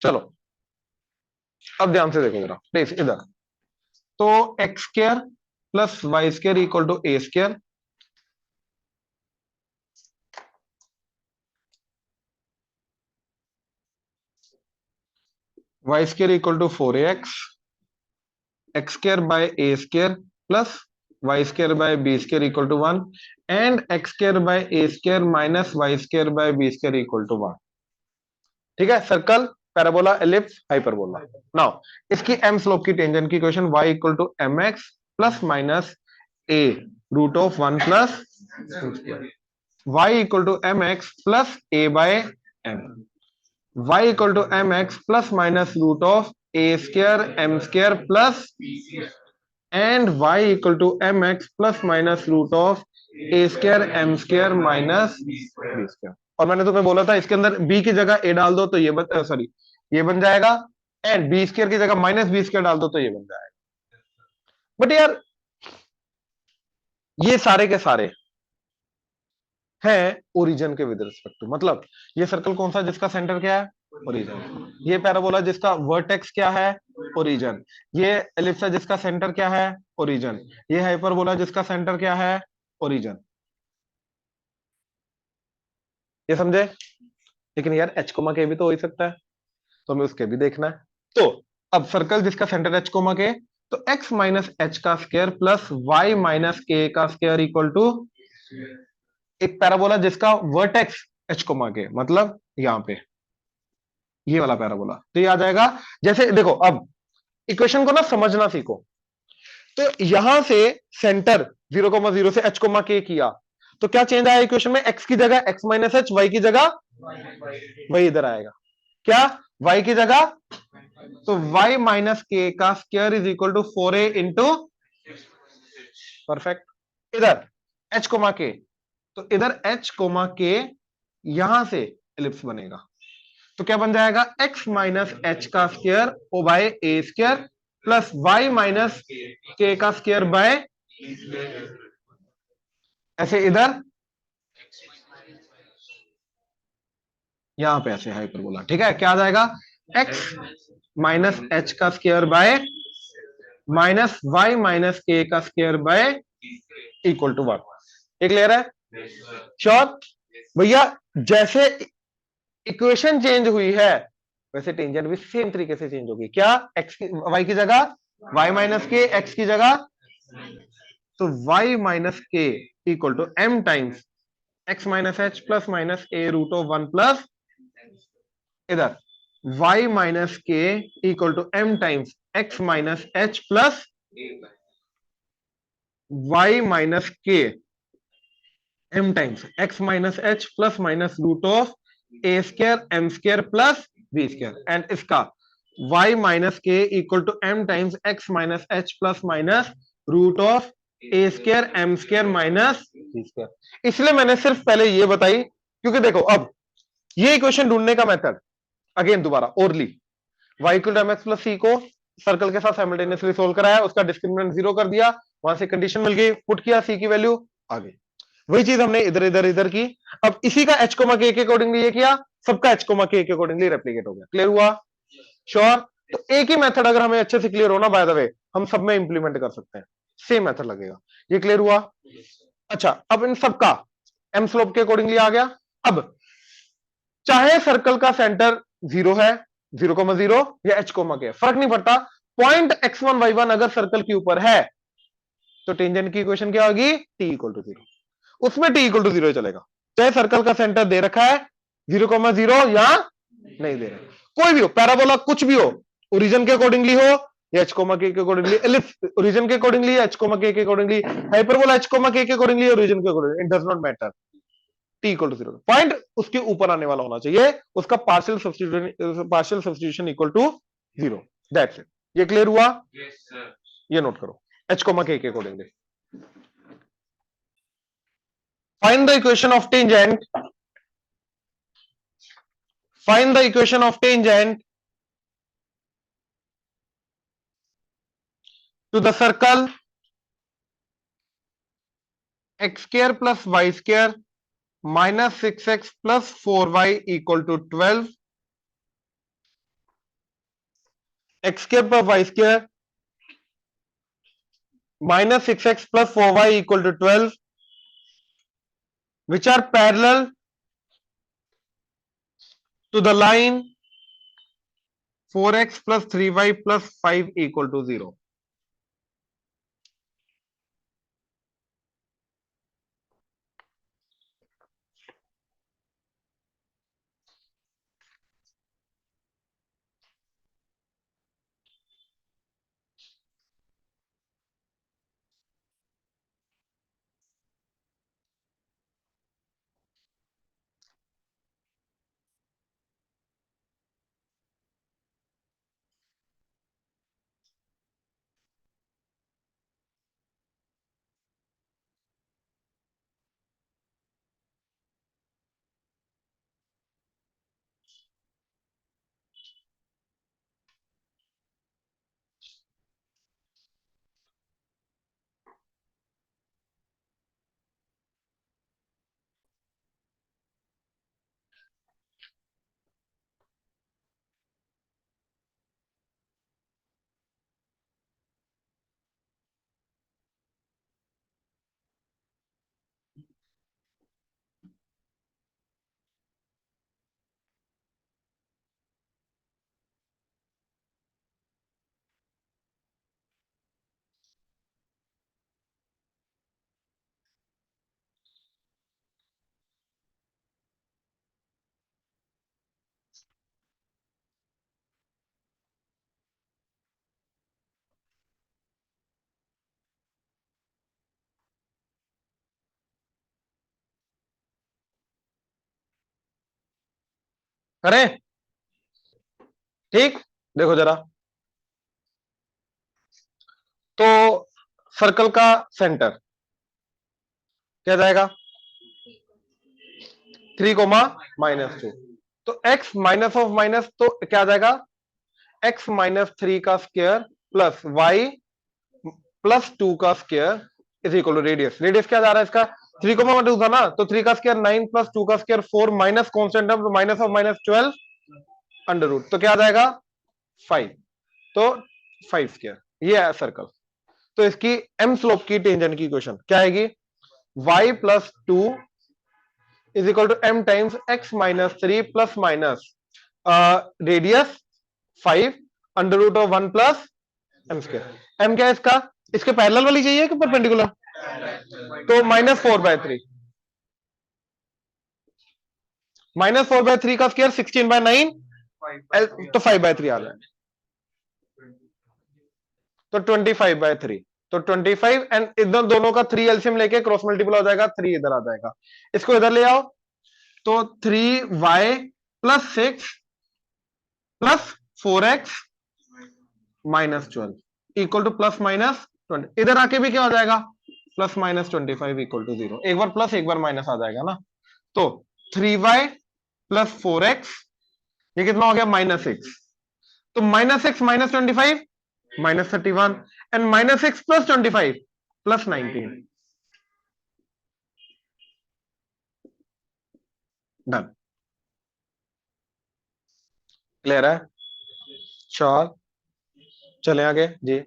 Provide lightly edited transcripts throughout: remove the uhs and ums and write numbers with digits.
चलो अब ध्यान से देखो जरा प्लीज इधर। तो x square plus y square equal to a square, y square equal to 4ax, x square by a square plus y square by b square equal to 1 and x square by a square minus y square by b square equal to 1। ठीक है, circle, parabola, ellipse, hyperbola. Now इसकी m slope की tangent की equation y equal to m x plus minus a root of 1 plus y equal to m x plus a by m, y equal to m x plus minus root of a square m square plus and y equal to m x plus minus root of a square m square minus b square. और मैंने तुम्हें बोला था इसके अंदर b की जगह a डाल दो तो ये सॉरी ये बन जाएगा, एंड बी स्क्र की जगह माइनस बी स्क्र डाल दो तो ये बन जाएगा। बट यार ये सारे के सारे हैं ओरिजिन के विद रिस्पेक्ट टू, मतलब ये सर्कल कौन सा जिसका सेंटर क्या है, ओरिजिन। ये पैराबोला जिसका वर्टेक्स क्या है, ओरिजिन। ये एलिप्सा जिसका सेंटर क्या है, ओरिजिन। ये हाइपरबोला जिसका सेंटर क्या है, ओरिजिन। ये समझे? लेकिन यार एच कोमा के भी तो हो ही सकता है, तो हमें उसके भी देखना है। तो अब सर्कल जिसका सेंटर एच कोमा के, तो एक्स माइनस एच का square plus y minus k का स्क्वायर इक्वल टू एक पैराबोला जिसका वर्टेक्स एच कोमा के, मतलब यहां पे ये वाला पैराबोला। तो ये आ जाएगा, जैसे देखो अब इक्वेशन को ना समझना सीखो। तो यहां से सेंटर 0,0 से h कोमा के किया, तो क्या चेंज आया इक्वेशन में, x की जगह x माइनस एच, y की जगह वही इधर आएगा। क्या y की जगह, तो y माइनस के का square is equal to 4a into, perfect. इधर h कोमा के, तो इधर h कोमा के यहां से एलिप्स बनेगा, तो क्या बन जाएगा, x माइनस एच का स्क्वायर ओ बाय ए square plus y minus k का स्क्वायर बाय, ऐसे इधर यहां पे ऐसे हाइपरबोला। ठीक है, क्या आ जाएगा, x माइनस एच का square by minus y minus k का स्क्वायर बाय इक्वल टू 1। ये क्लियर है? श्योर भैया? जैसे इक्वेशन चेंज हुई है वैसे टेंजेंट भी सेम तरीके से चेंज होगी। क्या, एक्स की वाई की जगह वाई माइनस के, एक्स की जगह, तो y minus k equal to m times x minus h plus minus a root of 1 plus इधर y minus k equal to m times x minus h plus y minus k m times x minus h plus minus root of a square m square plus b square, and इसका y minus k equal to m times x minus h plus minus root of a square m square minus b square. इसलिए मैंने सिर्फ पहले ये बताई, क्योंकि देखो अब ये इक्वेशन ढूंढने का मेथड अगेन दोबारा orally, y equal to m x plus c को सर्कल के साथ साइमल्टेनियसली सोल्व कराया, उसका डिस्क्रिमिनेंट 0 कर दिया, वहां से कंडीशन मिल गई, पुट किया सी की वैल्यू आ गई। वही चीज हमने इधर इधर इधर की। अब इसी का h कोमा के अकॉर्डिंगली ये किया, सबका h comma k accordingly replicate हो गया। क्लियर हुआ? श्योर? तो एक ही मेथड अगर हमें अच्छे से क्लियर होना, बाय द वे हम सब में इंप्लीमेंट कर सकते हैं, सेम मेथड लगेगा। ये क्लियर हुआ? अच्छा, अब इन सबका एम स्लोप के अकॉर्डिंगली आ गया। अब चाहे सर्कल का सेंटर 0 है, 0,0 या h कोमा के, फर्क नहीं पड़ता, पॉइंट x1 y1 अगर सर्कल के ऊपर है तो टेंजेंट की इक्वेशन क्या होगी, t इक्वल टू 0। उसमें t इक्वल टू 0 चलेगा, चाहे सर्कल का सेंटर दे रखा है 0,0 या नहीं दे रहा, कोई भी हो, पैराबोला कुछ भी हो, ओरिजिन के अकॉर्डिंगली हो या h comma k accordingly, ellipse origin के accordingly h comma k accordingly, hyperbola h comma k accordingly, origin के accordingly, it does not matter, t equal to 0, point उसके ऊपर आने वाला होना चाहिए, उसका partial substitution equal to 0, that's it. ये क्लियर हुआ? yes, ये नोट करो, h comma k accordingly find the equation of tangent, find the equation of tangent to the circle x square plus y square minus 6x plus 4y equal to 12 x square plus y square minus 6x plus 4y equal to 12, which are parallel to the line 4x plus 3y plus 5 equal to 0. करें? ठीक, देखो जरा, तो circle का centre क्या जाएगा? 3, -2। तो x minus of minus तो क्या आ जाएगा? x -3 का स्क्वायर प्लस y +2 का square is equal to radius. Radius क्या जा रहा है इसका? 3, 2 था ना, तो 3 का स्क्वायर 9 प्लस 2 का स्क्वायर 4 माइनस कॉन्स्टेंट टर्म, तो minus of minus 12 under root, तो क्या आ जाएगा? 5। तो 5 स्क्वायर, ये है सर्कल। तो इसकी m स्लोप की टेंजेंट की इक्वेशन क्या आएगी? y +2 is equal to m times x -3 plus minus radius 5 under root of 1 plus m square. m क्या है इसका? इसके पैरेलल वाली चाहिए कि परपेंडिकुलर? तो -4/3, -4/3 का स्क्वायर 16/9, तो 5/3 आ जाए, तो 25/3। तो 25 एंड इधर दोनों का 3 एलसीएम लेके क्रॉस मल्टीपल हो जाएगा, 3 इधर आ जाएगा, इसको इधर ले आओ, तो 3y + 6 + 4x -12 इक्वल टू +-20। इधर आके भी क्या हो जाएगा? +-25 इक्वल टू 0। एक बार प्लस एक बार माइनस आ जाएगा ना, तो 3y + 4x, ये कितना हो गया? -6। तो -6 -25 -31 एंड -6 + 25 +19। डन, क्लियर है? चार, चले आगे जी।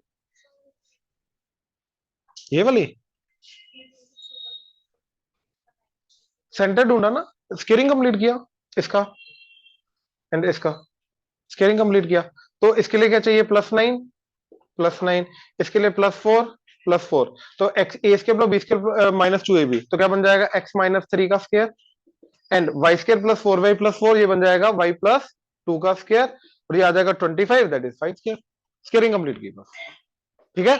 ये वाली सेंटर ढूंढा ना, स्केयरिंग कंप्लीट किया इसका एंड इसका, स्केयरिंग कंप्लीट किया, तो इसके लिए क्या चाहिए? +9, इसके लिए +4, तो x a square plus b square -2ab, तो क्या बन जाएगा? x -3 का square and Y square +4y + 4, ये बन जाएगा y +2 का स्क्वायर, और ये आ जाएगा 25, that is 5 square. Squaring complete की बस, ठीक है?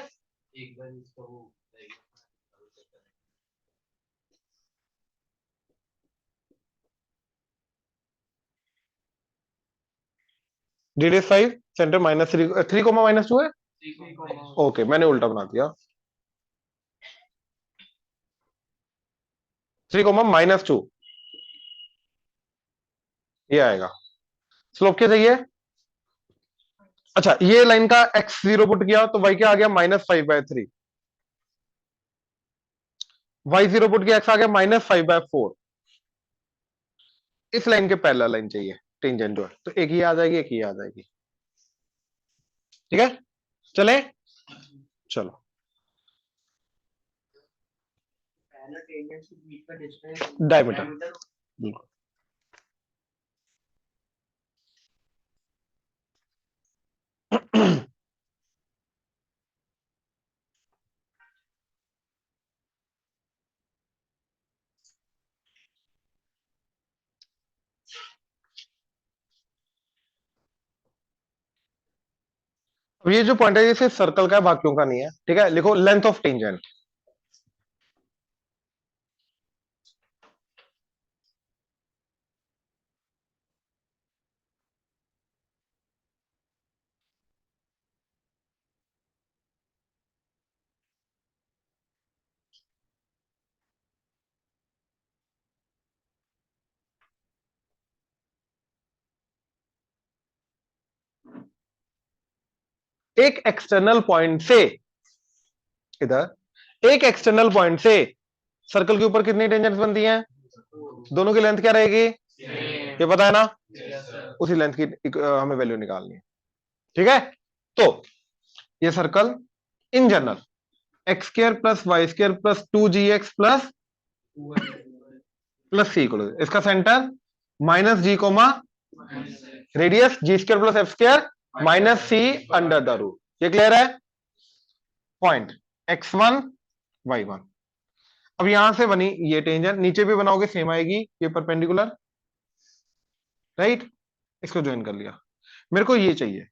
रेडियस 5, सेंटर -3, 3 -2 है। ओके, मैंने उल्टा बना दिया, 3 -2, ये आएगा। स्लोप क्या चाहिए? अच्छा, ये लाइन का x0 पुट किया तो y क्या आ गया? -5/3। y0 पुट किया, x आ गया -5/4। इस लाइन के पैरेलल लाइन चाहिए टेंजेंट जो है, तो एक ही आ जाएगी, एक ही आ जाएगी। ठीक है, चले, चलो। डायमीटर, बिल्कुल। अब ये जो पॉइंट है ये सिर्फ सर्कल का है, बाकियों का नहीं है, ठीक है। लिखो लेंथ ऑफ टेंजेंट। एक एक्सटर्नल पॉइंट से, इधर एक एक्सटर्नल पॉइंट से सर्कल के ऊपर कितनी टेंजेंट्स बनती हैं? दोनों की लेंथ क्या रहेगी? ये पता है ना? उसी लेंथ की हमें वैल्यू निकालनी है, ठीक है। तो ये circle in general x square plus y square plus 2gx plus plus c equal, इसका centre minus g comma radius g square plus f square minus c under the root. ये क्लियर है? Point x1 y1। अब यहां से बनी ये tangent, नीचे भी बनाओगे सेम आएगी, ये परपेंडिकुलर, राइट। इसको ज्वाइन कर लिया, मेरे को ये चाहिए,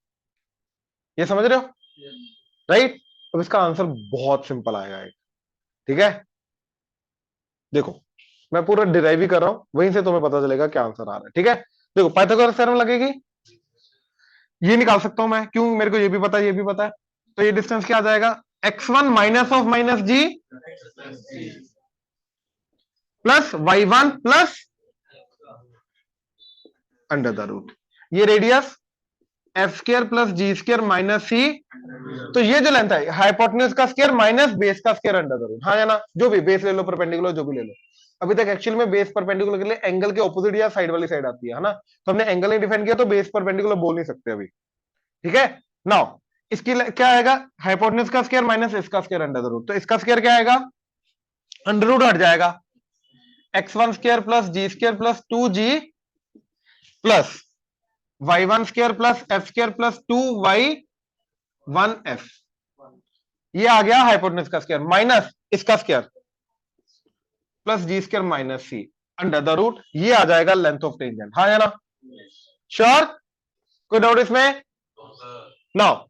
ये समझ रहे हो, राइट। अब इसका आंसर बहुत सिंपल आएगा एक, ठीक है। देखो मैं पूरा डिराइव ही कर रहा हूं, वहीं से तुम्हें पता चलेगा क्या आंसर आ रहा है, ठीक है। देखो पाइथागोरस थ्योरम लगेगी, ये निकाल सकता हूं मैं, क्यों? मेरे को ये भी पता है, ये भी पता है। तो ये डिस्टेंस क्या आ जाएगा? x1 minus of minus g plus y1 plus under the root, ये radius f square plus g square minus c. तो ये जो लेंथ है हाइपोटेन्यूज का स्क्वायर माइनस बेस का स्क्वायर अंडर द रूट, हाँ या ना? जो भी बेस ले लो, परपेंडिकुलर जो भी ले लो। अभी तक एक्चुअल में बेस परपेंडिकुलर के लिए एंगल के ऑपोजिट या साइड वाली साइड आती है ना, तो हमने एंगल नहीं डिफाइन किया तो बेस परपेंडिकुलर बोल नहीं सकते अभी, ठीक है। नाउ इसकी क्या आएगा? हाइपोटेन्यूज का स्क्वायर माइनस इसका स्क्वायर अंडर द रूट, तो इसका स्क्वायर क्या आएगा? अंडर रूट हट जाएगा, x1 square plus g square plus 2g plus y1 square plus f square plus 2y1f। ये आ गया हाइपोटेन्यूज का स्क्वायर माइनस इसका square plus g square minus c under the root, ये आ जाएगा लेंथ ऑफ टेंजेंट, हाँ या ना? श्योर? कोई डाउट इसमें? नाउ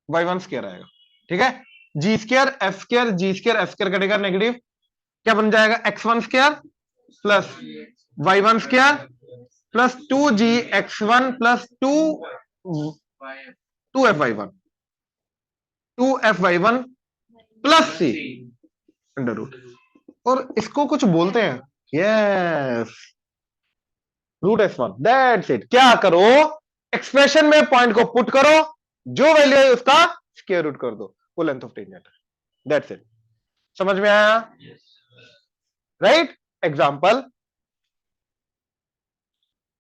y1 स्क्वायर आएगा, ठीक है। G square f square g square f square कटेगा नेगेटिव, क्या बन जाएगा? x1 square plus y1 square plus 2gx1 plus 2f y1 2f y1 plus c under root, और इसको कुछ बोलते हैं, yes, root s1। That's it. क्या करो? एक्सप्रेशन में पॉइंट को पुट करो, जो वैल्यू है उसका स्क्वायर रूट कर दो, वो लेंथ ऑफ टेंजेंट है। That's it. समझ में आया? Right. Example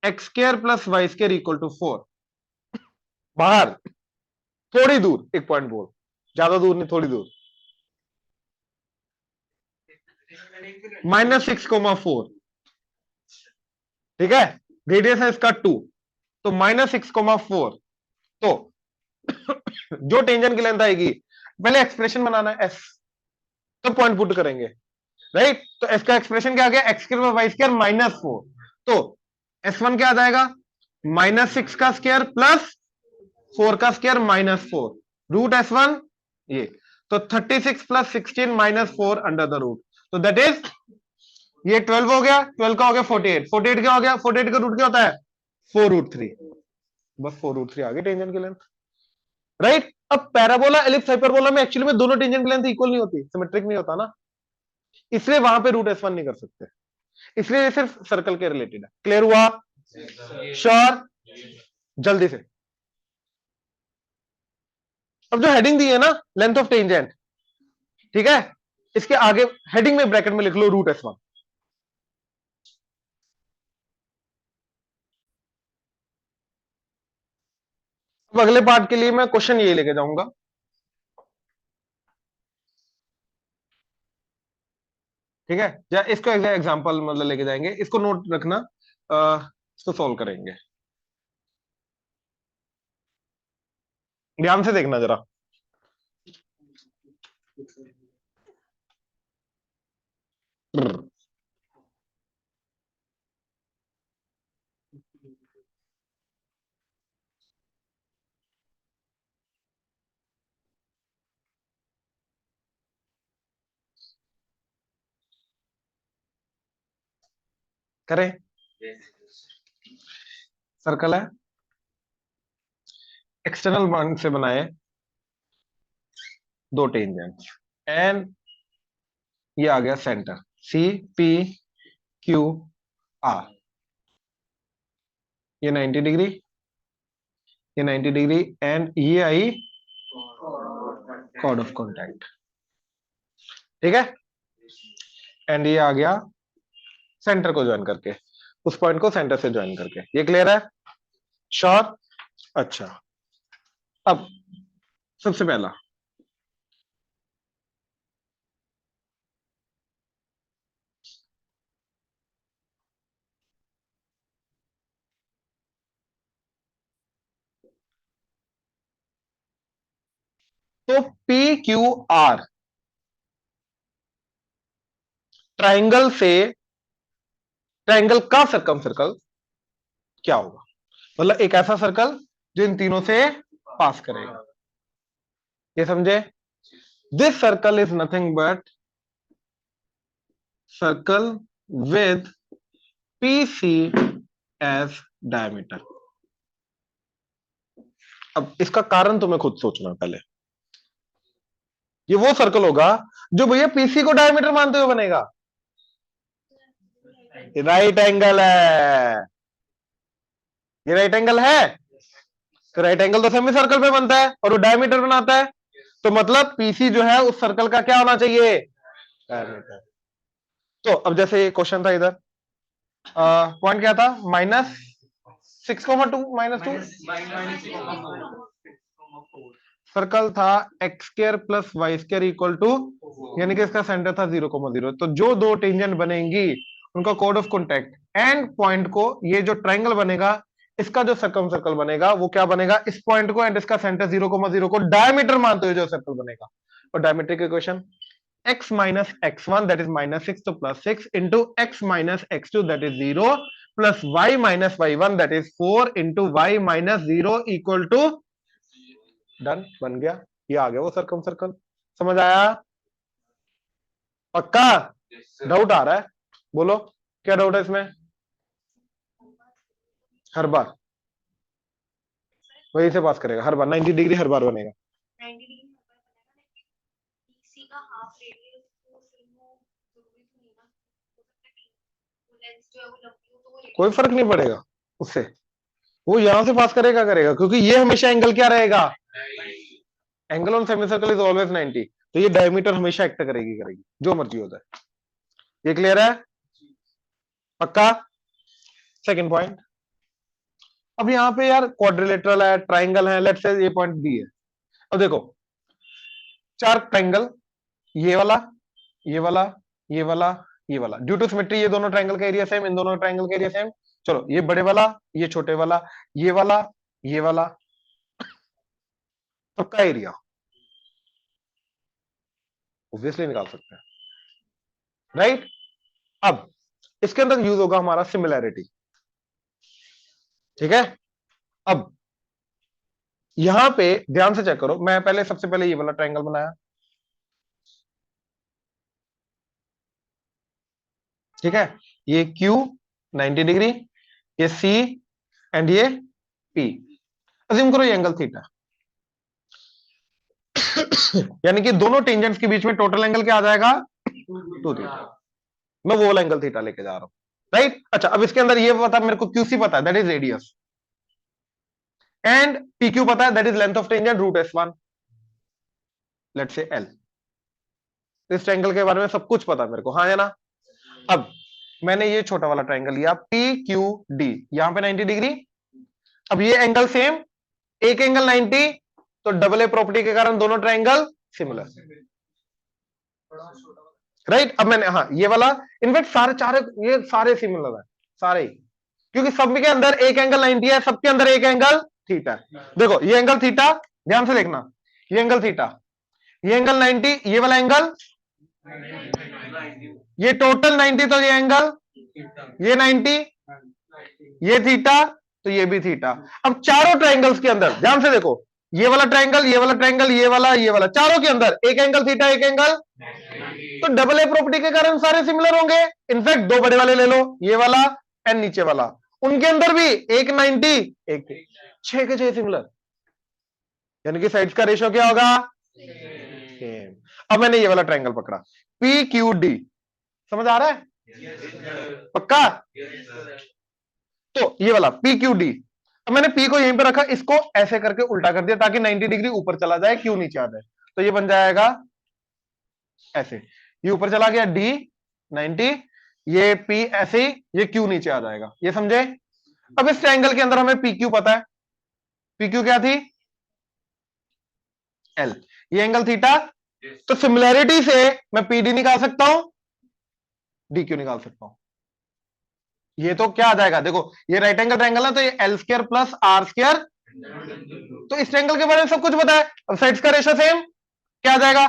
x square plus y square equal to 4। बाहर थोड़ी दूर एक पॉइंट बोल, ज्यादा दूर नहीं, थोड़ी दूर, -6,4, ठीक है। रेडियस है इसका 2, तो -6,4। तो जो टेंजेंट की लेंथ आएगी, पहले एक्सप्रेशन बनाना है एस, तो पॉइंट पुट करेंगे, राइट। तो एस का एक्सप्रेशन क्या आ गया? X square y square -4। तो S1 क्या आ जाएगा? -6 का स्क्वायर प्लस 4 का स्क्वायर -4 रूट S1, ये तो 36 प्लस 16 -4 अंडर द रूट, तो दैट इज, ये 12 हो गया, 12 का हो गया 48, 48 क्या हो गया? 48 का रूट क्या होता है? 4√3, बस 4√3 आ गई टेंजेंट की लेंथ, राइट। अब पैराबोला एलिप्स हाइपरबोला में एक्चुअली में दोनों टेंजेंट की लेंथ इक्वल नहीं होती, सिमेट्रिक नहीं होता ना, इसलिए वहां पे रूट S1 नहीं कर सकते, इसलिए ये सिर्फ सर्कल के रिलेटेड है। क्लियर हुआ? श्योर? जल्दी से। अब जो हेडिंग दी है ना, लेंथ ऑफ टेंजेंट, ठीक है, इसके आगे हेडिंग में ब्रैकेट में लिख लो रूट S1। अब अगले पार्ट के लिए मैं क्वेश्चन ये लेके जाऊंगा। ठीक है, या इसको एग्जांपल मतलब लेके जाएंगे, इसको नोट रखना। इसको सॉल्व करेंगे, ध्यान से देखना जरा। करें, सर्कल है, एक्सटर्नल बॉन्ड से बनाए दो टेंजेंट, एन ये आ गया centre, c p q r, ये 90 डिग्री, ये 90 डिग्री, एंड ये आई कॉर्ड ऑफ कॉन्टैक्ट। ठीक है, एंड ये आ गया सेंटर को ज्वाइन करके, उस पॉइंट को सेंटर से ज्वाइन करके। ये क्लियर है? श्योर? अच्छा, अब सबसे पहला तो पी क्यू आर ट्राइंगल से, ट्राइंगल का सर्कम सर्कल क्या होगा? मतलब एक ऐसा सर्कल जो इन तीनों से पास करेगा। ये समझे? This circle is nothing but circle with PC as diameter. अब इसका कारण तुम्हें खुद सोचना पहले। ये वो सर्कल होगा जो भैया पीसी को डायमीटर मानते हुए बनेगा। राइट एंगल है, ये राइट एंगल है, तो राइट एंगल तो सेमी सर्कल पे बनता है और वो डायमीटर बनाता है, तो मतलब पीसी जो है उस सर्कल का क्या होना चाहिए? डायमीटर। तो अब जैसे ये क्वेश्चन था, इधर पॉइंट क्या था? -6,2 -2 सर्कल था x square plus y square equal to, यानी कि इसका सेंटर था 0,0। तो जो दो टेंजेंट बनेंगी उनका code of contact and point को, ये जो ट्रायंगल बनेगा इसका जो सर्कम सर्कल बनेगा वो क्या बनेगा? इस पॉइंट को एंड इसका सेंटर 0,0 को डायमीटर मानते हुए जो सर्कल बनेगा। और डायमीट्रिक equation x minus x1 that is -6 तो +6 into x minus x2 that is 0 plus y minus y1 that is 4 into y minus 0 equal to, done, बन गया। ये आ गया वो सर्कम सर्कल। समझ आया? पक्का? डाउट आ रहा है? बोलो क्या डाउट है इसमें? हर बार वही से पास करेगा, हर बार 90 डिग्री हर बार बनेगा। कोई फर्क नहीं पड़ेगा उससे, वो यहां से पास करेगा करेगा, क्योंकि ये हमेशा एंगल क्या रहेगा? Angle on semi circle is always 90, तो ये डायमीटर हमेशा एक्ट करेगी करेगी जो मर्जी हो जाए। ये क्लियर है? पक्का? सेकंड पॉइंट, अब यहां पे यार क्वाड्रिलेटरल है, ट्राइंगल है, लेट्स से ये पॉइंट बी है। अब देखो चार ट्राइंगल, ये वाला, ये वाला, ये वाला, ये वाला, ड्यू टू सिमेट्री ये दोनों ट्राइंगल का एरिया सेम, इन दोनों ट्राइंगल का एरिया सेम। चलो ये बड़े वाला, ये छोटे वाला, ये वाला, ये वाला, सबका एरिया ऑब्वियसली निकाल सकते हैं, राइट? अब इसके अंदर यूज होगा हमारा सिमिलैरिटी। ठीक है, अब यहां पे ध्यान से चेक करो, मैं पहले सबसे पहले ये वाला ट्रायंगल बनाया। ठीक है, ये Q 90 डिग्री, ये C एंड ये P। अज्यूम करो ये एंगल थीटा, यानी कि दोनों टेंजेंट्स के बीच में टोटल एंगल क्या आ जाएगा? 2 थीटा। मैं वो वाला एंगल थीटा लेके जा रहा हूं, राइट? अच्छा, अब इसके अंदर ये पता मेरे को QC पता है, that is radius, and PQ पता है, that is length of tangent √S1, let's say L। इस ट्रायंगल के बारे में सब कुछ पता है मेरे को, हाँ या ना? अब मैंने ये छोटा वाला ट्रायंगल लिया PQD, यहां पे 90 डिग्री। अब ये एंगल सेम, एक एंगल 90, तो डबल ए प्रॉपर्टी के कारण दोनों ट्रायंगल सिमिलर। राइट, अब मैंने, हाँ ये वाला, इनफैक्ट सारे चार, ये सारे सिमिलर है सारे ही, क्योंकि सब के अंदर एक एंगल 90 है, सबके अंदर एक एंगल थीटा है। देखो ये एंगल थीटा, ध्यान से देखना, ये एंगल थीटा, ये एंगल 90, ये वाला एंगल, ये टोटल 90, तो ये एंगल, ये 90, ये थीटा, तो ये भी थीटा। अब चारों ट्रायंगल्स के अंदर ध्यान से देखो, ये वाला ट्रायंगल, ये वाला ट्रायंगल, ये वाला, चारों के अंदर एक एंगल थीटा, एक एंगल, तो डबल ए प्रॉपर्टी के कारण सारे सिमिलर होंगे। इनफैक्ट दो बड़े वाले ले लो, ये वाला एंड नीचे वाला, उनके अंदर भी एक 90, एक 6 के 6 सिमिलर, यानी कि साइड्स का रेशियो क्या होगा, सेम। अब मैंने ये वाला ट्रायंगल पकड़ा, पी क्यू डी, समझ आ रहा है, पक्का? तो ये वाला पी क्यू डी, अब मैंने पी को यहीं पे रखा, इसको ऐसे करके उल्टा कर दिया ताकि 90 डिग्री ऊपर चला जाए, क्यू नीचे आ जाए, तो ये बन जाएगा ऐसे, ये ऊपर चला गया डी 90, ये पी ऐसे ही, ये क्यू नीचे आ जाएगा, ये समझे? अब इस ट्रायंगल के अंदर हमें पी क्यू पता है, पी क्यू क्या थी, एल, ये एंगल थीटा, तो सिमिलैरिटी से मैं पी डी निकाल सकता हूं, डी क्यू निकाल सकता हूं। ये तो क्या आ जाएगा, देखो ये राइट एंगल ट्रायंगल है, तो ये l square plus r square, तो इस ट्रायंगल के बारे में सब कुछ पता है। अब साइड्स का रेशियो सेम, क्या आ जाएगा,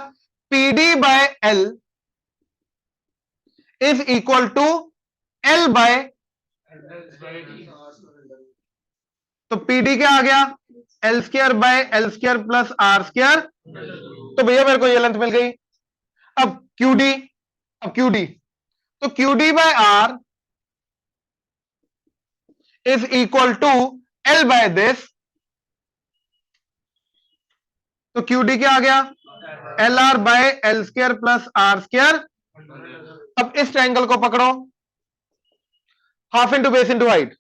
p d by l is equal to l by, तो पीडी क्या आ गया, l square by l square plus r square, तो भैया मेरे को ये लेंथ मिल गई। अब क्यूडी, अब क्यूडी, तो QD by r is equal to l by this, तो क्यूडी क्या आ गया, l r by l square plus r square. अब इस ट्रायंगल को पकड़ो, half into base into height,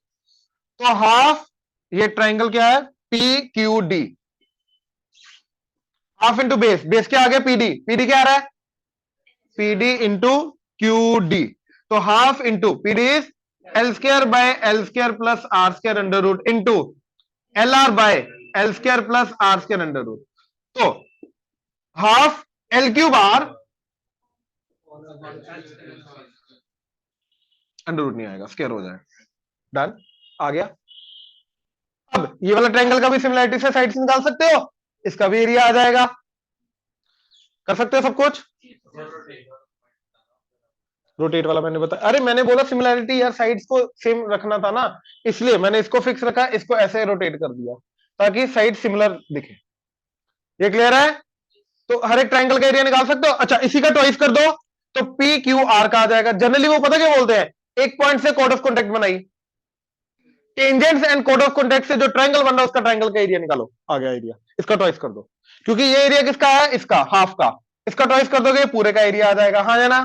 तो हाफ, ये ट्रायंगल क्या है, p q d, half into base, base क्या आ गया, पीडी, पीडी क्या आ रहा है, पीडी इंटू क्यू डी, तो half into PD is l square by l square plus r square under root into l r by l square plus r square under root, तो half l cube r, under root नहीं आएगा, square हो जाएगा, done, आ गया। अब ये वाला triangle का भी सिमिलरिटी से साइड से निकाल सकते हो, इसका भी एरिया आ जाएगा, कर सकते हो सब कुछ। रोटेट वाला मैंने बताया, अरे मैंने बोला सिमिलरिटी यार, साइड्स को सेम रखना था ना, इसलिए मैंने इसको फिक्स रखा, इसको ऐसे रोटेट कर दिया ताकि साइड सिमिलर दिखे। ये क्लियर है? तो हर एक ट्रायंगल का एरिया निकाल सकते हो। अच्छा इसी का ट्वाइस कर दो, तो पी क्यू आर का आ जाएगा। जनरली वो पता क्या बोलते हैं, एक पॉइंट से कोड ऑफ कॉन्टेक्ट बनाई, tangents and code of contact से जो ट्रायंगल बन रहा है उसका ट्रायंगल का एरिया निकालो, आ गया एरिया। इसका ट्वाइस कर दो, क्योंकि ये एरिया किसका है, इसका, हाफ का, इसका ट्वाइस कर दोगे पूरे का एरिया आ जाएगा। हाँ या ना,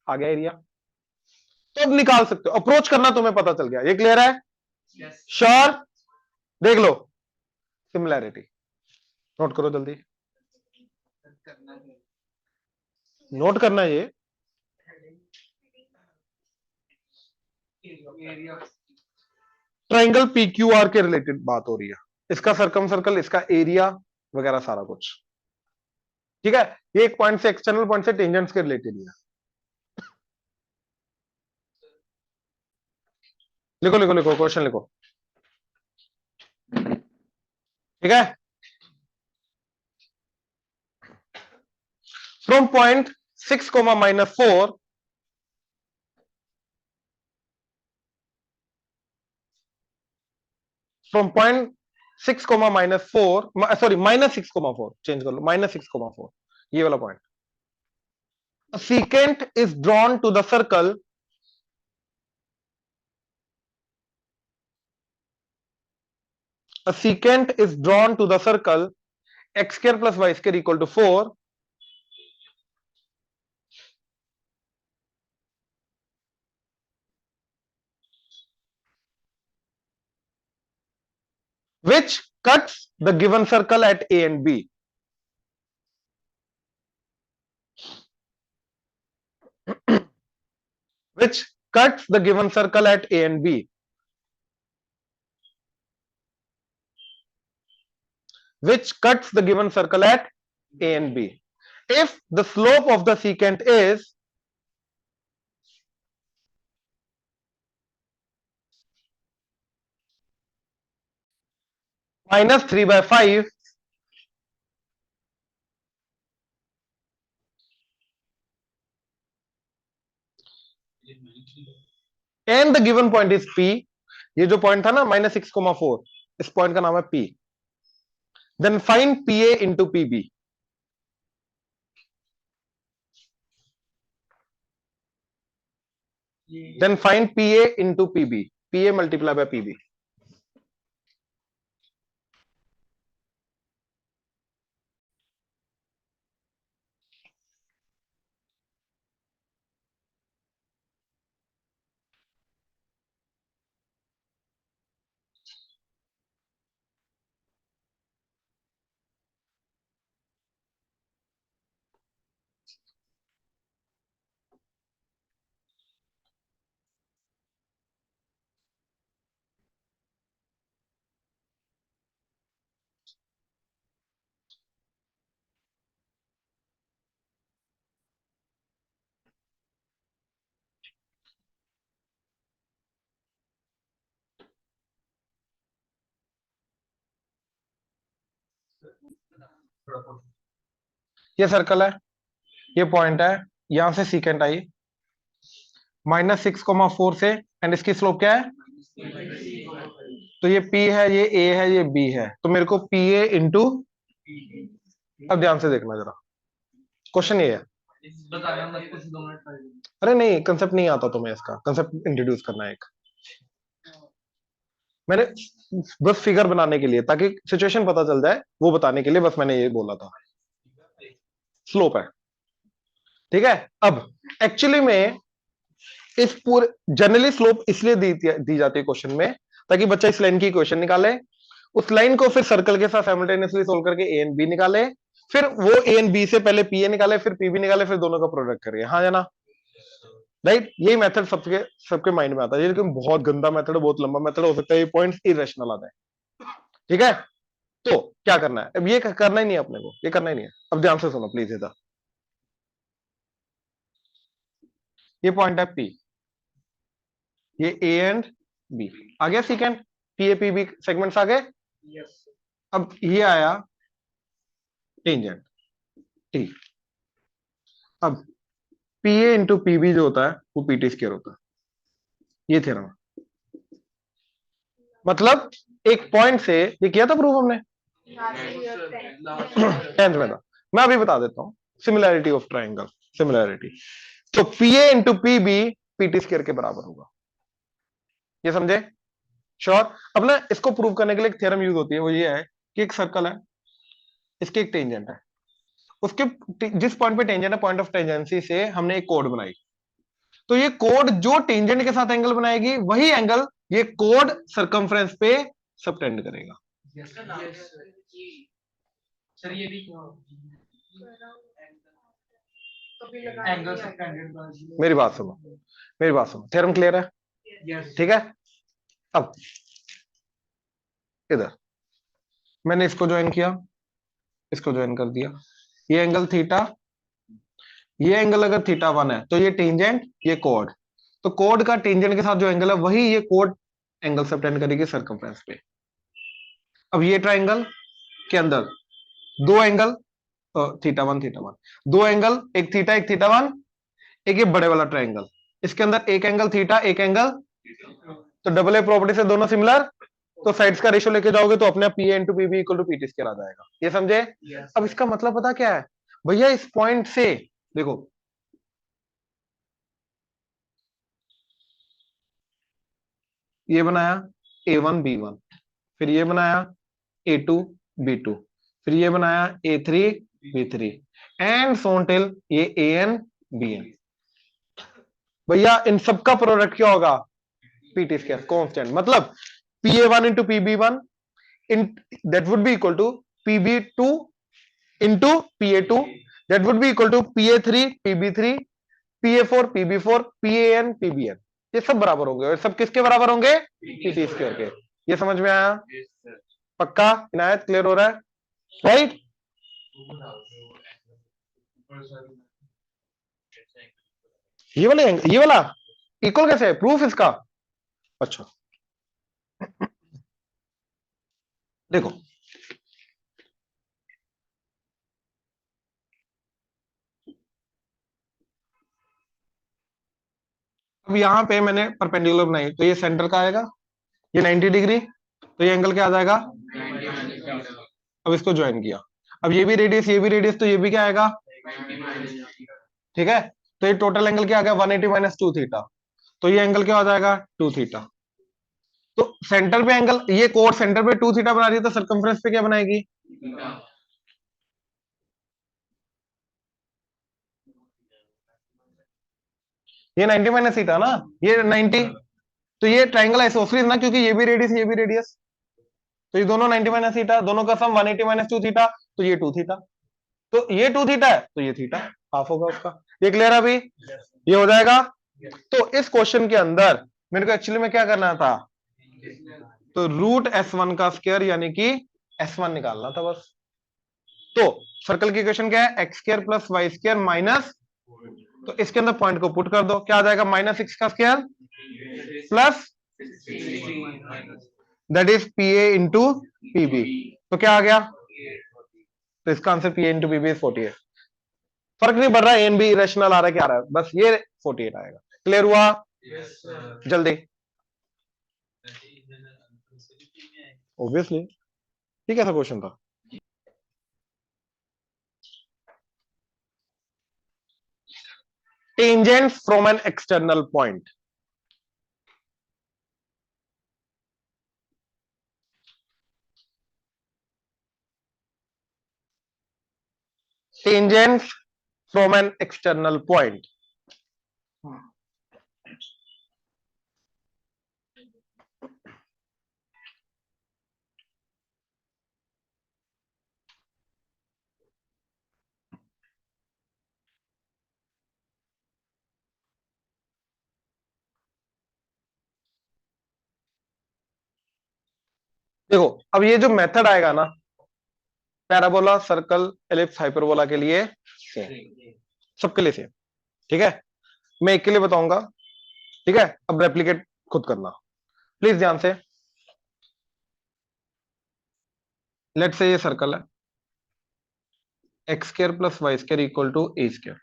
आ गया एरिया, तो अब निकाल सकते हो, अप्रोच करना तुम्हें पता चल गया। ये क्लियर है? श्योर? देख लो सिमिलैरिटी, नोट करो जल्दी, नोट करना है ये। ट्राइंगल पी क्यू आर के रिलेटेड बात हो रही है, इसका सर्कम सर्कल, इसका एरिया वगैरह सारा कुछ, ठीक है? ये एक पॉइंट से, एक्सटर्नल पॉइंट से टेंजेंट्स के रिलेटेड है। लिखो लिखो लिखो, क्वेश्चन लिखो, ठीक है? From point 6, -4, from point 6, -4, sorry -6, 4 change कर लो, -6, 4, ये वाला point, secant is drawn to the circle a secant is drawn to the circle x square plus y square equal to 4, which cuts the given circle at A and B. Which cuts the given circle at A and B. which cuts the given circle at A and B. If the slope of the secant is -3/5, and the given point is P, ये जो point था ना -6,4, इस point का नाम है P, then find PA into PB. Then find PA into PB. PA multiplied by PB. ये circle है, ये पॉइंट है, यहां से सीकेंट आई -6,4 से, एंड इसकी स्लोप क्या है? तो ये P है, ये A है, ये B है, तो मेरे को PA इंटू, अब ध्यान से देखना जरा, क्वेश्चन ये है, अरे नहीं कंसेप्ट नहीं आता तुम्हें, इसका कंसेप्ट इंट्रोड्यूस करना है एक, मैंने बस फिगर बनाने के लिए, ताकि सिचुएशन पता चल जाए वो बताने के लिए बस मैंने ये बोला था, स्लोप है, ठीक है। अब एक्चुअली में इस पूरे जनरली स्लोप इसलिए दी जाती है क्वेश्चन में, ताकि बच्चा इस लाइन की इक्वेशन निकाले, उस लाइन को फिर सर्कल के साथ साइमल्टेनियसली सोल्व करके ए एंड बी निकाले, फिर वो ए एंड बी से पहले पीए निकाले, फिर पीबी निकाले, फिर दोनों का प्रोडक्ट करिए, हाँ या ना, राइट। यही मेथड सबके सबके माइंड में आता है, लेकिन बहुत गंदा मेथड, बहुत लंबा मेथड हो सकता है, ये पॉइंट्स इरेशनल आ जाए, ठीक है। तो क्या करना है अब, ये करना ही नहीं है अपने को, ये करना ही नहीं है। अब ध्यान से सुनो प्लीज इधर, ये पॉइंट है पी, ये ए एंड बी, आ गया secant, p a p b segments आ गए। अब ये आया टेंजेंट टी, अब पी ए इंटू पीबी जो होता है वो पीटी स्क्वायर होता है, ये थ्योरम, मतलब एक पॉइंट से, ये किया था प्रूव हमने 10th में था, मैं अभी बता देता हूं, सिमिलैरिटी ऑफ ट्राइंगल, सिमिलैरिटी, तो p a into PB PT square के बराबर होगा, ये समझे, श्योर। अब ना इसको प्रूव करने के लिए एक थ्योरम यूज होती है, वो ये है कि एक सर्कल है, इसके एक टेंजेंट है, उसके जिस पॉइंट पे टेंजेंट है, पॉइंट ऑफ टेंजेंसी से हमने एक कोड बनाई, तो ये कोड जो टेंजेंट के साथ एंगल बनाएगी, वही एंगल ये कोड सर्कमफ्रेंस पे सबटेंड करेगा। मेरी बात सुनो, मेरी बात सुनो, थ्योरम क्लियर है, ठीक है। अब इधर मैंने इसको ज्वाइन किया, इसको ज्वाइन कर दिया, ये एंगल थीटा, ये एंगल अगर θ1 है तो ये टेंजेंट, ये कोड, तो कोड का टेंजेंट के साथ जो एंगल है वही ये कोड एंगल सबटेंड करेगी सर्कमफ्रेंस पे। अब ये ट्राइंगल के अंदर दो एंगल θ1 दो एंगल, एक थीटा एक θ1, एक ये बड़े वाला ट्राइंगल, इसके अंदर एक एंगल थीटा एक एंगल, तो डबल ए प्रॉपर्टी से दोनों सिमिलर, तो साइड्स का रेशियो लेके जाओगे तो अपने p a into p b equal to p t square आ जाएगा, ये समझे। अब इसका मतलब पता क्या है भैया, इस पॉइंट से देखो, ये बनाया A1 B1, फिर ये बनाया A2 B2, फिर ये बनाया A3 B3 and so till ये AN BN। भैया इन सबका प्रोडक्ट क्या होगा? पीटी स्क्वायर कांस्टेंट, मतलब PA1 into PB1 in that would be equal to PB2 into PA2, that would be equal to PA3 PB3 PA4 PB4 PAN PBN, ये सब बराबर होंगे, और सब किसके बराबर होंगे? पीटी स्क्वायर के। ये समझ में आया? पक्का इनायत क्लियर हो रहा है? राइट। ये वाला इक्वल कैसे है, प्रूफ इसका? अच्छा देखो, अब यहां पे मैंने परपेंडिकुलर बनाई, तो ये सेंटर का आएगा, ये 90 डिग्री, तो ये एंगल क्या आ जाएगा? अब इसको ज्वाइन किया, अब ये भी रेडियस, ये भी रेडियस, तो ये भी क्या आएगा? ठीक है, तो ये टोटल एंगल क्या आ गया? 180 माइनस 2 थीटा, तो ये एंगल क्या हो जाएगा? 2 थीटा। तो सेंटर पे एंगल, ये कोड सेंटर पे 2 थीटा बना रही है, तो सर्कमफ्रेंस पे क्या बनाएगी? ये 90 माइनस थीटा ना, ये 90, तो ये ट्राइंगल आइसोसेलेस ना, क्योंकि ये भी रेडियस, ये भी रेडियस, तो ये दोनों 90 माइनस थीटा, दोनों का सम 180 माइनस 2 थीटा, तो ये 2 थीटा, तो ये 2 थीटा है, तो ये थीटा हाफ होगा उसका। ये क्लियर है अभी? ये हो जाएगा। तो इस क्वेश्चन के अंदर मेरे को एक्चुअली में क्या करना था, तो रूट S1 का स्क्वायर यानी कि S1 निकालना था बस। तो सर्कल की इक्वेशन क्या है? X square plus y square minus, तो इसके अंदर पॉइंट को पुट कर दो, क्या आ जाएगा? माइनस 6 का square plus that is p a into PB, तो क्या आ गया? तो इसका answer p a into PB is 48। फर्क नहीं पड़ रहा एन बी रेशनल आ रहा है क्या आ रहा है, बस ये 48 आएगा। क्लियर हुआ? जल्दी, ऑब्वियसली ठीक है, ऐसा क्वेश्चन था। Tangent from an external point, tangent from an external point, देखो अब ये जो मेथड आएगा ना, पैराबोला, सर्कल, एलिप्स, हाइपरबोला के लिए सेम, सबके लिए सेम। ठीक है, मैं एक के लिए बताऊंगा। ठीक है, अब रेप्लिकेट खुद करना, प्लीज ध्यान से। लेट से ये सर्कल है, x square plus y square equal to a square,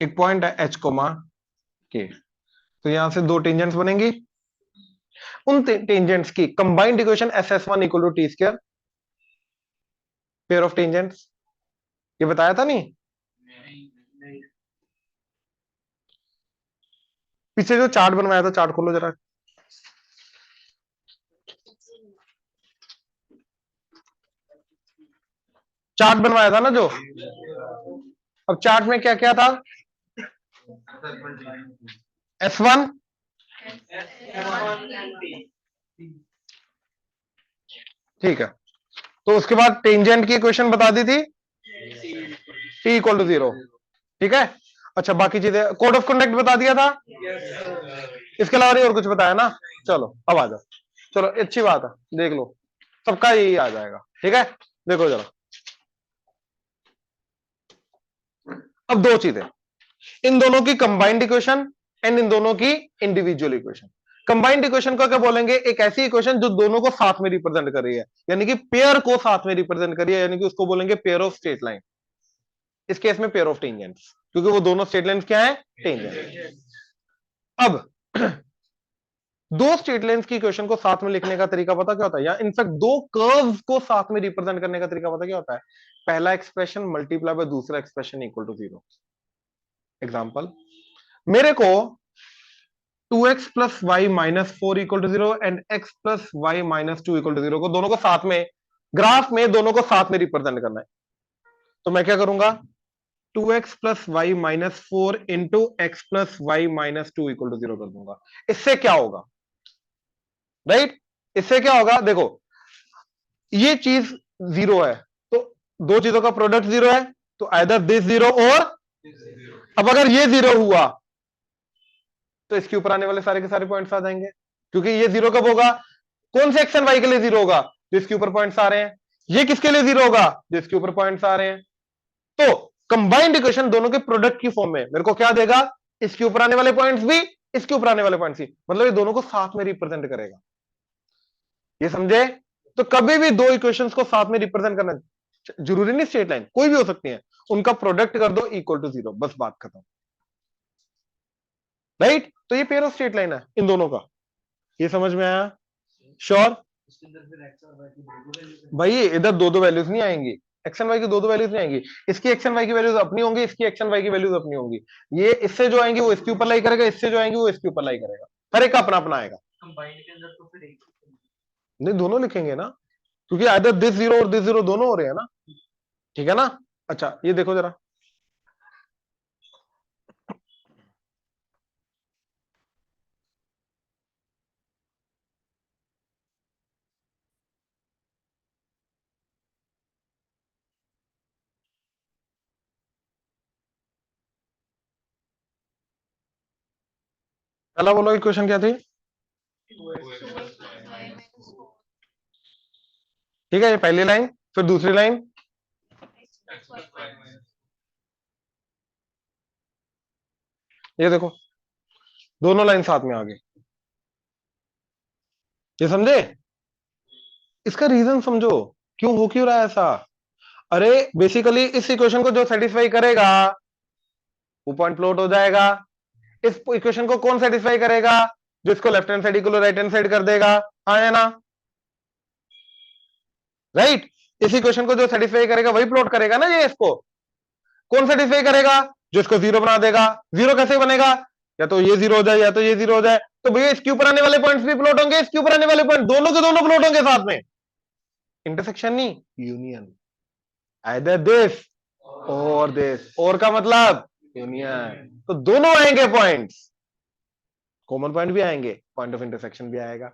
एक पॉइंट है एच कोमा के, तो यहां से दो टेंजेंट्स बनेंगी, उन टेंजेंट्स की combined equation S S one equal to T square, pair of tangents, ये बताया था नहीं? पीछे जो चार्ट बनवाया था, चार्ट खोलो जरा, चार्ट बनवाया था ना जो, अब चार्ट में क्या क्या था? S1, ठीक है, तो उसके बाद टेंजेंट की इक्वेशन बता दी थी, T इक्वल टू 0। ठीक है, अच्छा बाकी चीजें, कोड ऑफ कंडक्ट बता दिया था, इसके अलावा नहीं और कुछ बताया ना? चलो अब आ जाओ, चलो अच्छी बात है, देख लो सबका यही आ जाएगा। ठीक है, देखो जरा, अब दो चीजें, इन दोनों की कंबाइंड इक्वेशन एंड इन दोनों की इंडिविजुअल इक्वेशन। कंबाइंड इक्वेशन को क्या बोलेंगे? एक ऐसी इक्वेशन जो दोनों को साथ में रिप्रेजेंट कर रही है, यानी कि पेयर को साथ में रिप्रेजेंट कर रही है, यानी कि उसको बोलेंगे पेयर ऑफ स्ट्रेट लाइन। इस केस में पेयर ऑफ टेंजेंट्स, क्योंकि वो दोनों स्ट्रेट लाइंस क्या है? टेंजेंट। अब दो स्ट्रेट लाइंस की इक्वेशन को साथ में लिखने का तरीका पता क्या होता है, या इनफैक्ट दो कर्व्स को साथ में रिप्रेजेंट करने का तरीका पता क्या होता है? पहला एक्सप्रेशन मल्टीप्लाई बाय दूसरा एक्सप्रेशन इक्वल टू 0। एग्जांपल, मेरे को 2x plus y minus 4 equal to 0 and x plus y minus 2 equal to 0 को दोनों को साथ में, ग्राफ में दोनों को साथ में रिप्रेजेंट करना है, तो मैं क्या करूंगा? 2x plus y minus 4 into x plus y minus 2 equal to 0 कर दूंगा। इससे क्या होगा? राइट, इससे क्या होगा? देखो ये चीज 0 है, तो दो चीजों का प्रोडक्ट 0 है, तो आइदर दिस 0 और, अब अगर ये 0 हुआ तो इसके ऊपर आने वाले सारे के सारे पॉइंट्स आ जाएंगे, क्योंकि ये 0 कब होगा? कौन से एक्स एंड वाई के लिए 0 होगा? जो इसके ऊपर पॉइंट्स आ रहे हैं, ये किसके लिए 0 होगा? जिसके ऊपर पॉइंट्स आ रहे हैं। तो कंबाइंड इक्वेशन दोनों के प्रोडक्ट की फॉर्म में मेरे को क्या देगा? इसके ऊपर आने वाले पॉइंट्स भी, इसके ऊपर आने वाले पॉइंट्स भी, मतलब ये दोनों को साथ में रिप्रेजेंट करेगा। ये समझे? तो कभी भी दो इक्वेशंस को साथ में रिप्रेजेंट करना जरूरी नहीं, स्ट्रेट लाइन कोई भी हो सकती है, उनका प्रोडक्ट कर दो इक्वल टू 0, बस बात खत्म। राइट? तो ये पेयर ऑफ स्ट्रेट लाइन है इन दोनों का। ये समझ में आया? श्योर? भाई इधर दो दो वैल्यूज नहीं आएंगी, एक्स एंड वाई की दो दो वैल्यूज नहीं आएंगी। इसकी एक्स एंड वाई की वैल्यूज अपनी होंगी, इसकी एक्स एंड वाई की वैल्यूज अपनी होंगी। ये इससे जो आएंगी वो इसके ऊपर लाई करेगा, इससे जो आएंगी वो इसके ऊपर लाई करेगा। हर एक का अपना अपना आएगा। कंबाइंड के अंदर तो फिर नहीं, दोनों लिखेंगे ना, क्योंकि आइदर दिस 0 और दिस 0 दोनों हो रहे हैं ना। ठीक है ना? अच्छा ये देखो जरा, पहला बोलो इक्वेशन क्या थी? ठीक है, ये पहली लाइन, फिर दूसरी लाइन, ये देखो दोनों लाइन साथ में आ गई। ये समझे? इसका रीजन समझो, क्यों हो क्यों रहा है ऐसा। अरे बेसिकली इस इक्वेशन को जो सेटिस्फाई करेगा वो पॉइंट प्लॉट हो जाएगा। इस इक्वेशन को कौन सेटिस्फाई करेगा? जो इसको left hand side equal right hand side कर देगा। हाँ है ना? राइट? इस इक्वेशन को जो सेटिस्फाई करेगा वही प्लॉट करेगा ना। ये इसको कौन सेटिस्फाई करेगा? जो इसको 0 बना देगा। 0 कैसे बनेगा? या तो ये 0 हो जाए या तो ये 0 हो जाए। तो भैया इसके ऊपर आने वाले पॉइंट्स भी प्लॉट होंगे, इसके ऊपर आने वाले पॉइंट दोनों के दोनों प्लॉट होंगे साथ में। इंटरसेक्शन नहीं, यूनियन। आइदर दिस और दिस, और का मतलब यूनियन। तो दोनों आएंगे पॉइंट्स, कॉमन पॉइंट भी आएंगे, पॉइंट ऑफ इंटरसेक्शन भी आएगा।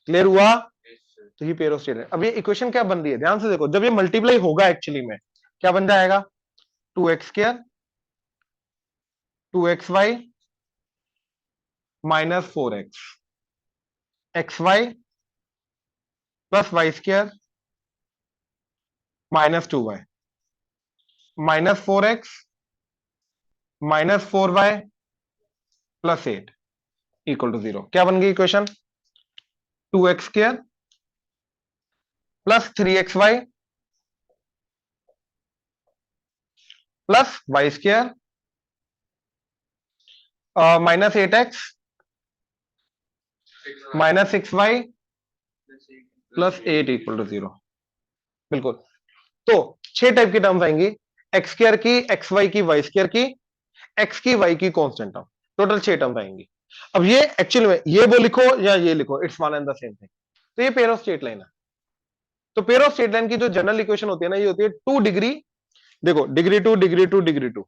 क्लियर हुआ? तो ये पेयर ऑफ स्टेट है। अब ये इक्वेशन क्या बन रही है, ध्यान से देखो। जब ये मल्टीप्लाई होगा एक्चुअली में क्या बन जाएगा? 2x² 2xy minus 4x xy plus y² minus 2y minus 4x minus 4y plus 8 equal to 0। क्या बन गई equation? 2x² plus 3xy plus y² minus 8x minus 6y plus 8 equal to 0। बिल्कुल। तो 6 टाइप की टर्म्स आएंगी, x² की, xy की, y² की, x की, y की कांस्टेंट टर्म। टोटल 6 टर्म्स आएंगी। अब ये एक्चुअल में ये वो लिखो या ये लिखो, it's one and the same thing. तो ये पेयर ऑफ स्ट्रेट लाइन है। तो पेयर ऑफ स्ट्रेट लाइन की जो जनरल इक्वेशन होती है ना, ये होती है 2 डिग्री। देखो डिग्री 2 डिग्री 2 डिग्री 2।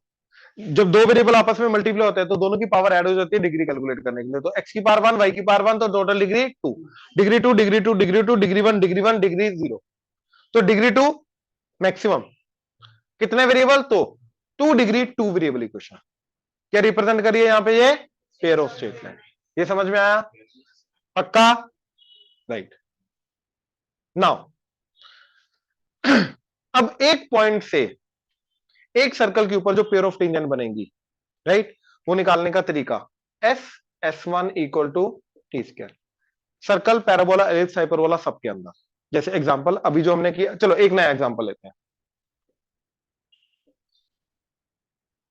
जब दो वेरिएबल आपस में मल्टीप्लाई होते हैं तो दोनों की पावर ऐड हो जाती है डिग्री कैलकुलेट करने के लिए। तो x की पावर 1 y की पावर 1, तो total degree 2। Degree 2 degree 2 degree 2 degree 1 degree 1 degree 0। तो डिग्री 2 मैक्सिमम कितने वेरिएबल? तो 2 डिग्री 2 वेरिएबल इक्वेशन क्या रिप्रेजेंट करिए यहां पे? ये पेयर ऑफ स्ट्रेट लाइन। ये समझ में आया? पक्का? राइट। नाउ अब एक पॉइंट से एक सर्कल के ऊपर जो पेयर ऑफ टेंजेंट बनेंगी, राइट, वो निकालने का तरीका S S1 equal to T²। Circle, parabola, ellipse, hyperbola सबके अंदर। जैसे एग्जांपल अभी जो हमने किया, चलो एक नया एग्जांपल लेते हैं।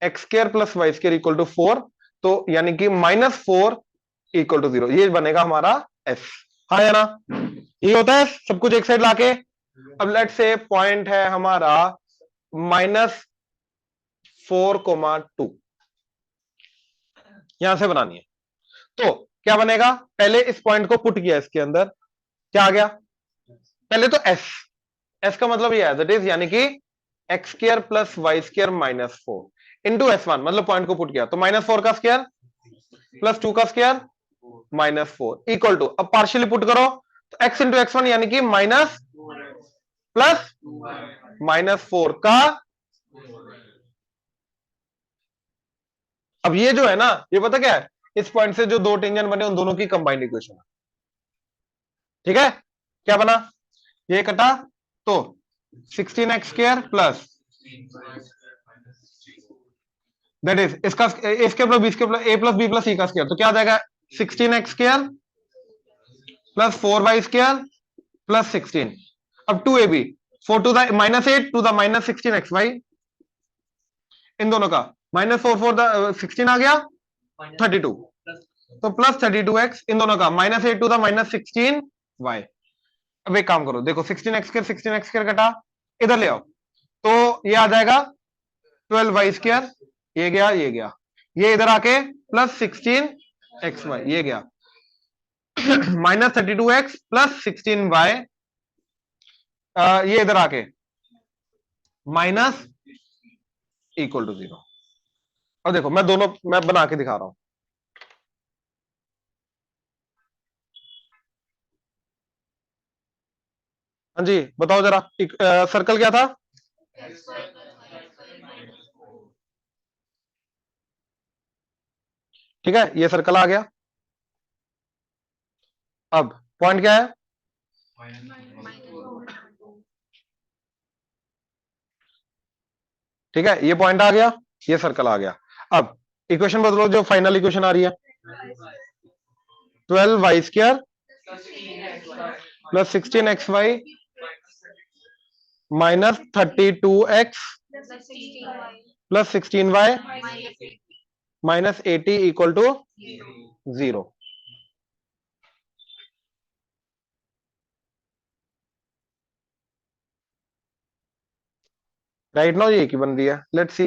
x² plus y² equal to 4, तो यानी कि -4 इक्वल टू 0, ये बनेगा हमारा S। हाँ या ना? ये होता है सब कुछ एक साइड लाके। अब लेट से पॉइंट है हमारा -4,2, यहां से बनानी है। तो क्या बनेगा? पहले इस पॉइंट को पुट किया इसके अंदर, क्या आ गया? पहले तो S। S का मतलब ये एज इट इज, यानी कि x² plus y² -4 into S1, मतलब पॉइंट को पुट किया तो -4 का स्क्वायर प्लस 2 का स्क्वायर -4 इक्वल टू, अब पार्शियली पुट करो तो x इंटू x1 यानी कि माइनस प्लस -4 का। अब ये जो है ना, ये पता क्या है? इस पॉइंट से जो दो टेंजेंट बने उन दोनों की कंबाइंड इक्वेशन है। ठीक है? क्या बना? ये कटा तो 16x square plus that is इसका a square plus b square plus a plus b plus c का स्क्वायर, तो क्या आ जाएगा 16x square plus 4y square plus 16। अब 2ab 4 to the minus 8 to the minus 16xy, इन दोनों का माइनस 4 द 16 आ गया 32, तो प्लस 32x, इन दोनों का minus 8 to the minus 16y। अब एक काम करो, देखो 16x कटा, इधर ले आओ, तो ये आ जाएगा 12y स्क्वायर, ये गया ये गया, ये इधर आके प्लस 16xy, ये गया माइनस 32x प्लस 16y, ये इधर आके माइनस इक्वल टू 0। और देखो मैं दोनों मैं बना के दिखा रहा हूं। हाँ जी बताओ जरा, सर्कल क्या था? ठीक है, ये सर्कल आ गया। अब पॉइंट क्या है? ठीक है, ये पॉइंट आ गया, ये सर्कल आ गया। अब इक्वेशन बदलो, जो फाइनल इक्वेशन आ रही है 12y square plus 16xy minus 32x plus 16y minus 80 equal to 0। Right now ये की बन रही है, लेट्स सी।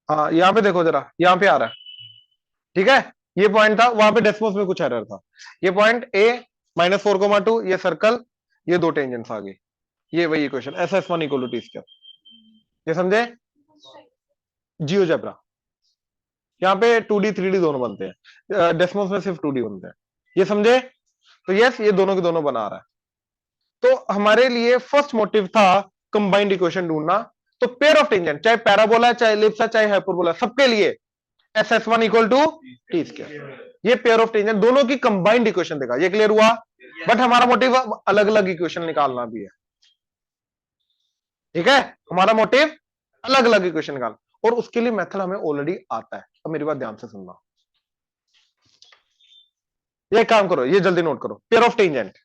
हाँ यहाँ पे देखो जरा, यहाँ पे आ रहा है, ठीक है, ये पॉइंट था, वहां पे डेसिमल्स में कुछ एरर था। ये पॉइंट ए -4,2, ये सर्कल, ये दो टेंजेंट्स आ गई, ये वही equation SS1 equal to T square. ये समझे? जियोजेब्रा, यहाँ पे 2D 3D दोनों बनते हैं, डेसिमल्स में सिर्फ 2D बनते हैं, ये समझे? तो यस, ये दोनों के दोनों बना रहा है। तो हमारे लिए फर्स्ट मोटिव था कंबाइंड इक्वेशन ढूंढना। तो पेयर ऑफ टेंजेंट, चाहे पैराबोला, चाहे एलिप्स, चाहे हाइपरबोला, सबके लिए SS1 equal to T square, ये पेयर ऑफ टेंजेंट दोनों की कंबाइंड इक्वेशन देगा। ये क्लियर हुआ? बट हमारा मोटिव अलग अलग इक्वेशन निकालना भी है, ठीक है, हमारा मोटिव अलग अलग इक्वेशन निकाल, और उसके लिए मेथड हमें ऑलरेडी आता है। अब मेरी बात ध्यान से सुनना, ये काम करो, ये जल्दी नोट करो। Pair of tangent